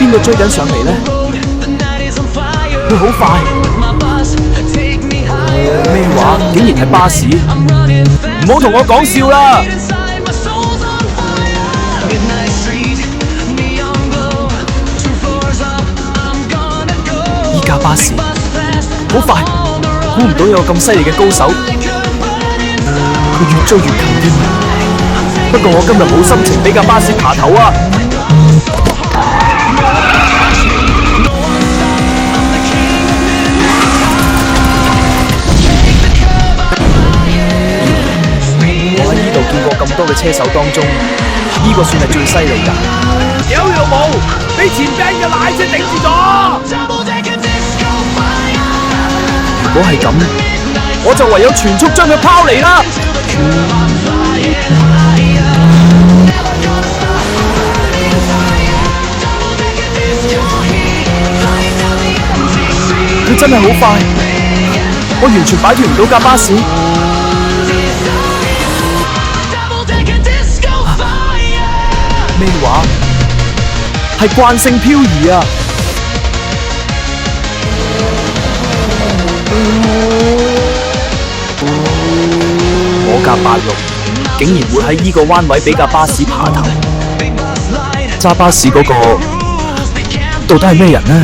邊個追緊上嚟呢？佢好快，咩話？竟然係巴士！唔好同我講笑啦！依架巴士好快，估唔到有咁犀利嘅高手，佢越追越近添。不過我今日冇心情俾架巴士爬頭啊！我喺呢度見過咁多嘅車手當中，呢個算係最犀利㗎。屌老母，俾前邊嘅奶車頂住咗！如果係咁，我就唯有全速將佢拋離啦！佢真係好快，我完全擺脫唔到架巴士。咩話？係慣性漂移啊！我架86竟然會喺呢個彎位俾架巴士爬頭，揸巴士嗰個到底係咩人呢？